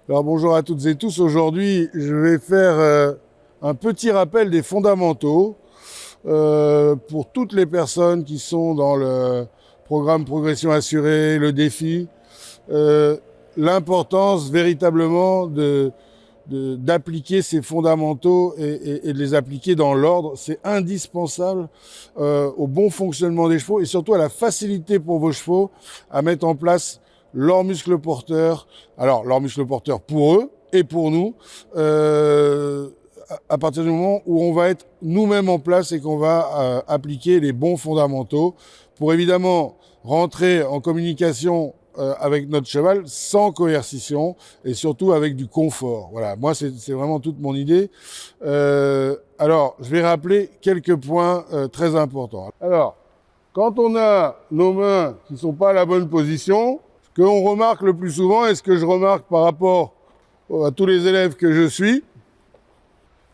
Alors bonjour à toutes et tous. Aujourd'hui, je vais faire un petit rappel des fondamentaux pour toutes les personnes qui sont dans le programme Progression Assurée, le défi. L'importance véritablement d'appliquer ces fondamentaux et de les appliquer dans l'ordre. C'est indispensable au bon fonctionnement des chevaux et surtout à la facilité pour vos chevaux à mettre en place leurs muscles porteurs. Alors, leurs muscles porteurs pour eux et pour nous, à partir du moment où on va être nous-mêmes en place et qu'on va appliquer les bons fondamentaux pour évidemment rentrer en communication avec notre cheval sans coercition et surtout avec du confort. Voilà, moi c'est vraiment toute mon idée. Alors, je vais rappeler quelques points très importants. Alors, quand on a nos mains qui ne sont pas à la bonne position, ce qu'on remarque le plus souvent, et ce que je remarque par rapport à tous les élèves que je suis,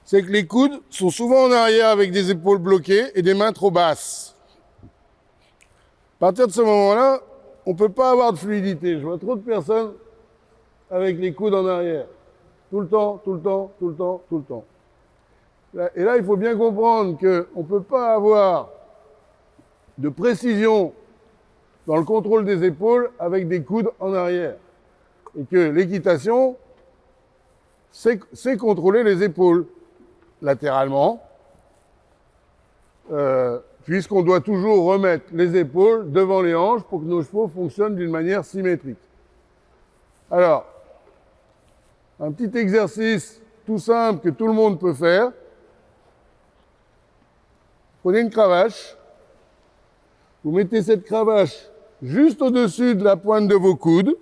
c'est que les coudes sont souvent en arrière avec des épaules bloquées et des mains trop basses. À partir de ce moment-là, on ne peut pas avoir de fluidité. Je vois trop de personnes avec les coudes en arrière. Tout le temps, tout le temps, tout le temps, tout le temps. Et là, il faut bien comprendre qu'on ne peut pas avoir de précision dans le contrôle des épaules avec des coudes en arrière. Et que l'équitation, c'est contrôler les épaules latéralement, puisqu'on doit toujours remettre les épaules devant les hanches pour que nos chevaux fonctionnent d'une manière symétrique. Alors, un petit exercice tout simple que tout le monde peut faire. Prenez une cravache, vous mettez cette cravache juste au-dessus de la pointe de vos coudes.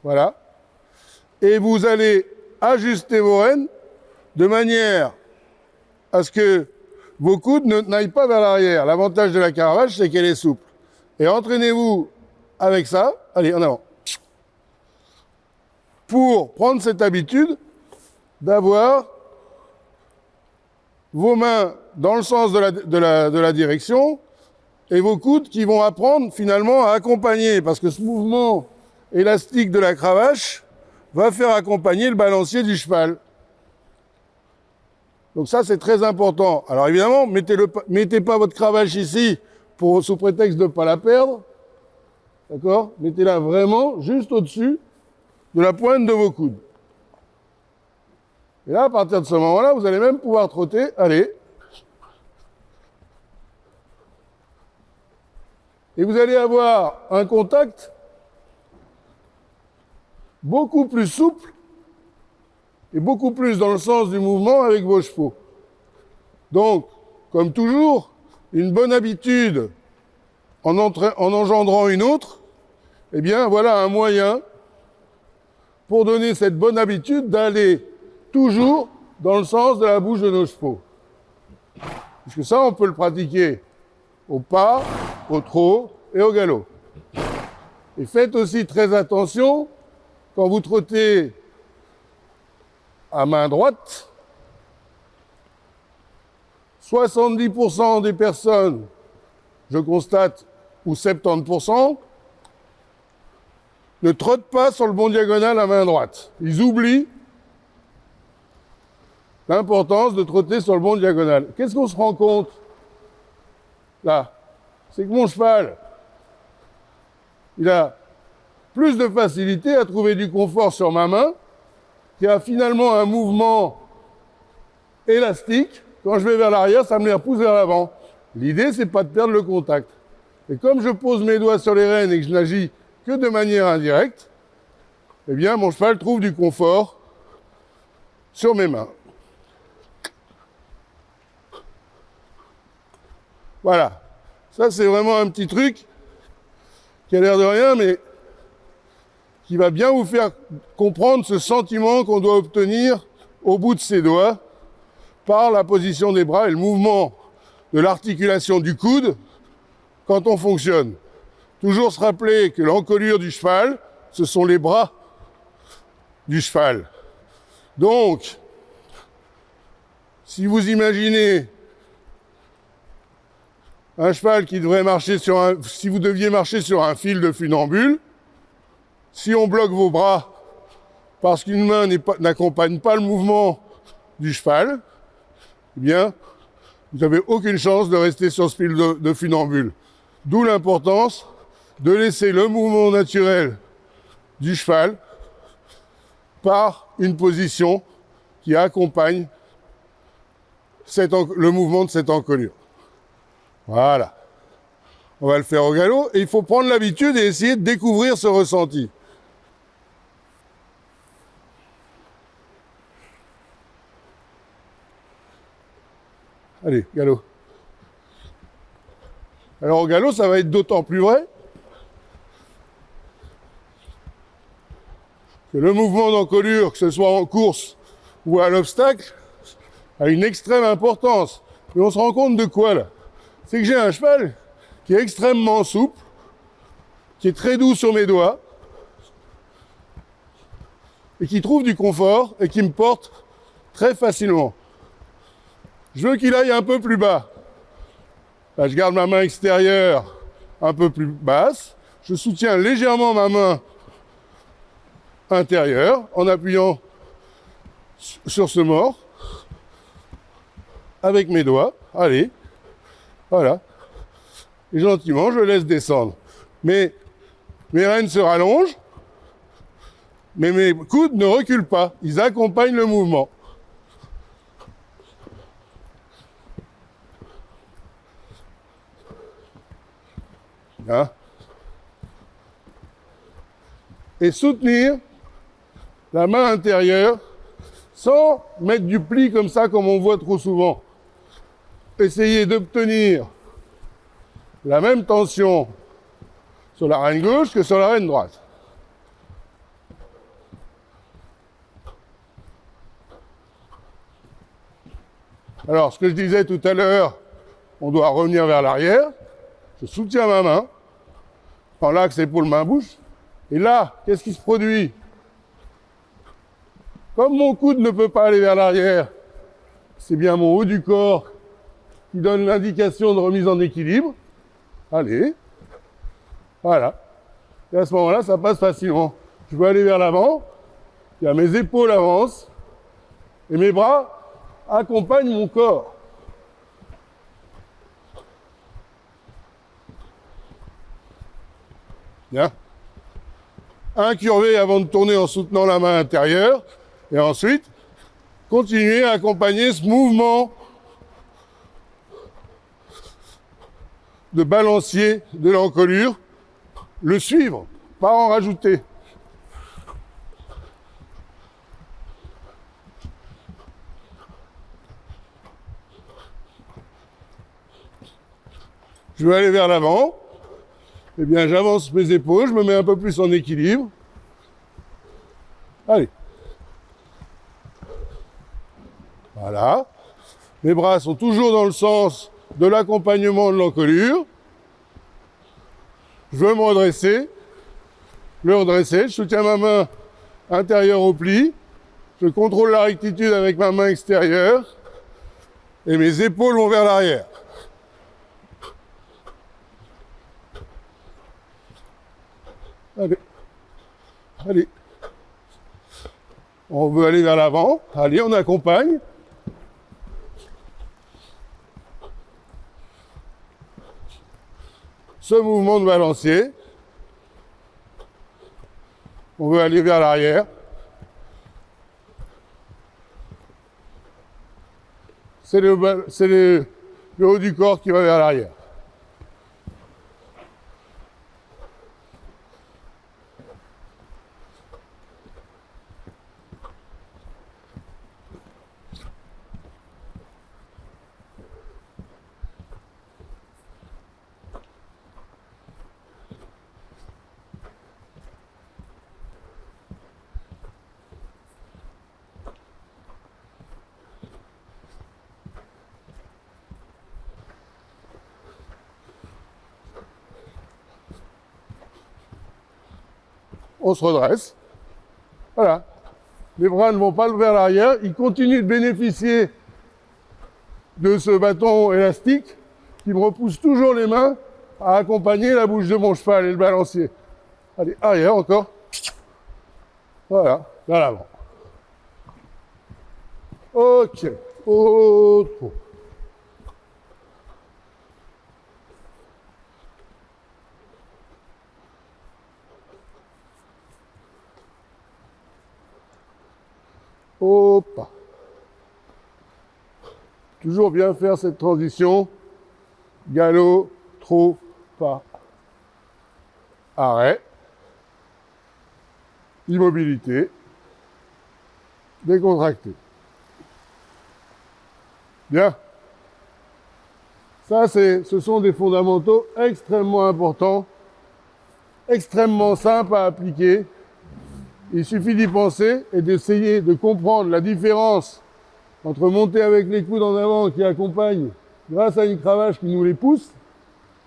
Voilà. Et vous allez ajuster vos rênes de manière à ce que vos coudes n'aillent pas vers l'arrière. L'avantage de la cravache, c'est qu'elle est souple. Et entraînez-vous avec ça. Allez, en avant. Pour prendre cette habitude d'avoir vos mains dans le sens de la direction et vos coudes qui vont apprendre finalement à accompagner, parce que ce mouvement élastique de la cravache va faire accompagner le balancier du cheval. Donc ça, c'est très important. Alors évidemment, mettez pas votre cravache ici sous prétexte de ne pas la perdre. D'accord? Mettez-la vraiment juste au-dessus de la pointe de vos coudes. Et là, à partir de ce moment-là, vous allez même pouvoir trotter. Allez. Et vous allez avoir un contact beaucoup plus souple et beaucoup plus dans le sens du mouvement avec vos chevaux. Donc, comme toujours, une bonne habitude en engendrant une autre, eh bien, voilà un moyen pour donner cette bonne habitude d'aller toujours dans le sens de la bouche de nos chevaux. Puisque ça, on peut le pratiquer au pas, au trot et au galop. Et faites aussi très attention quand vous trottez à main droite. 70% des personnes, je constate, ou 70%, ne trottent pas sur le bon diagonal à main droite. Ils oublient l'importance de trotter sur le bon diagonal. Qu'est-ce qu'on se rend compte là? C'est que mon cheval, il a plus de facilité à trouver du confort sur ma main, qui a finalement un mouvement élastique. Quand je vais vers l'arrière, ça me les repousse vers l'avant. L'idée, c'est pas de perdre le contact. Et comme je pose mes doigts sur les rênes et que je n'agis que de manière indirecte, eh bien, mon cheval trouve du confort sur mes mains. Voilà. Ça, c'est vraiment un petit truc qui a l'air de rien, mais qui va bien vous faire comprendre ce sentiment qu'on doit obtenir au bout de ses doigts par la position des bras et le mouvement de l'articulation du coude quand on fonctionne. Toujours se rappeler que l'encolure du cheval, ce sont les bras du cheval. Donc, si vous imaginez un cheval qui devrait marcher si vous deviez marcher sur un fil de funambule, Si on bloque vos bras parce qu'une main n'accompagne pas le mouvement du cheval, eh bien, vous n'avez aucune chance de rester sur ce fil de funambule. D'où l'importance de laisser le mouvement naturel du cheval par une position qui accompagne le mouvement de cette encolure. Voilà. On va le faire au galop et il faut prendre l'habitude et essayer de découvrir ce ressenti. Allez, galop. Alors au galop, ça va être d'autant plus vrai que le mouvement d'encolure, que ce soit en course ou à l'obstacle, a une extrême importance. Et on se rend compte de quoi là? C'est que j'ai un cheval qui est extrêmement souple, qui est très doux sur mes doigts, et qui trouve du confort et qui me porte très facilement. Je veux qu'il aille un peu plus bas. Là, je garde ma main extérieure un peu plus basse. Je soutiens légèrement ma main intérieure en appuyant sur ce mort avec mes doigts. Allez, voilà. Et gentiment, je laisse descendre. Mais mes rênes se rallongent, mais mes coudes ne reculent pas. Ils accompagnent le mouvement. Hein? Et soutenir la main intérieure sans mettre du pli comme ça, comme on voit trop souvent. Essayez d'obtenir la même tension sur la reine gauche que sur la reine droite. Alors, ce que je disais tout à l'heure, on doit revenir vers l'arrière. Je soutiens ma main, en l'axe épaule-main-bouche. Et là, qu'est-ce qui se produit? Comme mon coude ne peut pas aller vers l'arrière, c'est bien mon haut du corps qui donne l'indication de remise en équilibre. Allez, voilà. Et à ce moment-là, ça passe facilement. Je veux aller vers l'avant, mes épaules avancent, et mes bras accompagnent mon corps. Bien. Incurver avant de tourner en soutenant la main intérieure. Et ensuite, continuer à accompagner ce mouvement de balancier de l'encolure. Le suivre, pas en rajouter. Je veux aller vers l'avant. Eh bien, j'avance mes épaules, je me mets un peu plus en équilibre. Allez. Voilà. Mes bras sont toujours dans le sens de l'accompagnement de l'encolure. Je veux me redresser. Le redresser, je soutiens ma main intérieure au pli. Je contrôle la rectitude avec ma main extérieure. Et mes épaules vont vers l'arrière. Allez. Allez. On veut aller vers l'avant. Allez, on accompagne. Ce mouvement de balancier. On veut aller vers l'arrière. C'est le haut du corps qui va vers l'arrière. On se redresse. Voilà. Les bras ne vont pas vers l'arrière. Ils continuent de bénéficier de ce bâton élastique qui me repousse toujours les mains à accompagner la bouche de mon cheval et le balancier. Allez, arrière encore. Voilà, vers l'avant. Ok. Autre. Hop. Toujours bien faire cette transition. Galop, trot, pas. Arrêt. Immobilité. Décontracté. Bien. Ça, ce sont des fondamentaux extrêmement importants, extrêmement simples à appliquer. Il suffit d'y penser et d'essayer de comprendre la différence entre monter avec les coudes en avant qui accompagnent grâce à une cravache qui nous les pousse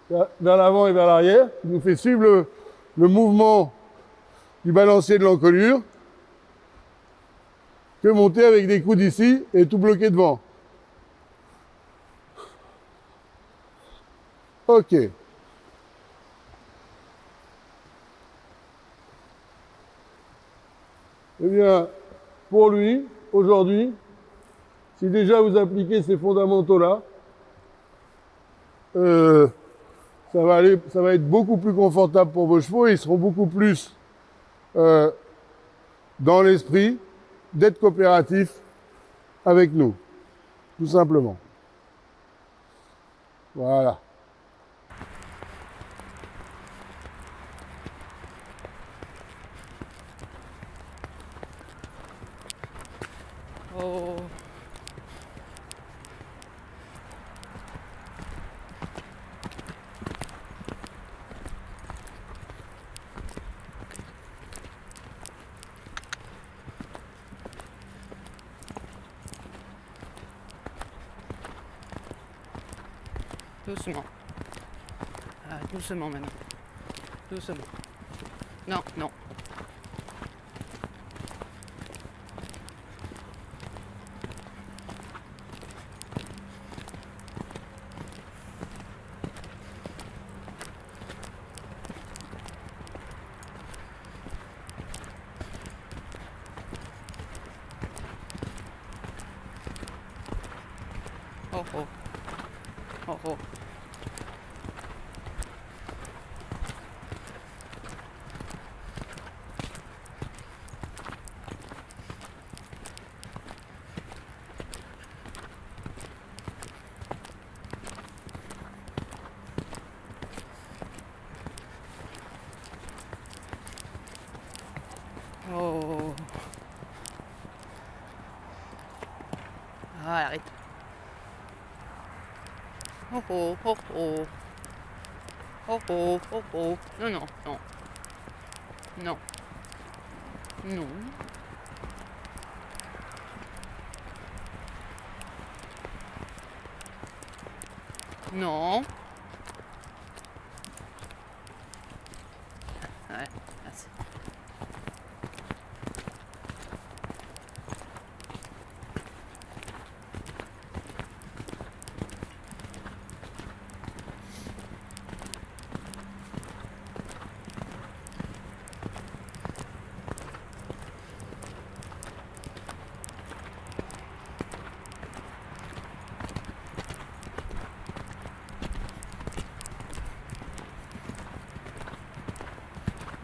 vers l'avant et vers l'arrière, qui nous fait suivre le mouvement du balancier de l'encolure, que monter avec des coudes ici et tout bloqué devant. Ok. Eh bien, pour lui, aujourd'hui, si déjà vous appliquez ces fondamentaux-là, ça va être beaucoup plus confortable pour vos chevaux et ils seront beaucoup plus dans l'esprit d'être coopératifs avec nous, tout simplement. Voilà. Oh. Doucement. Ah, doucement maintenant. Doucement. Non, non. Oh oh. Oh oh. Oh. Ah, arrête. Oh oh, oh oh. Oh oh, oh oh. Non, non, non. Non. Non. Non. Ouais, merci.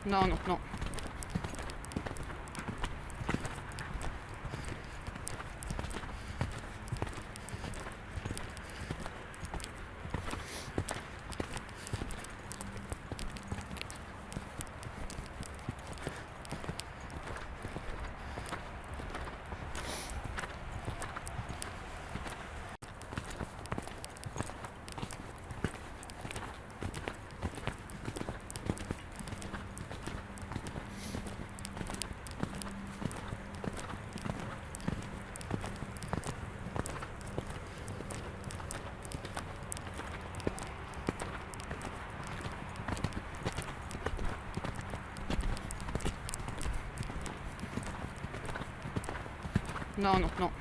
Non, non, non. Non, non, non.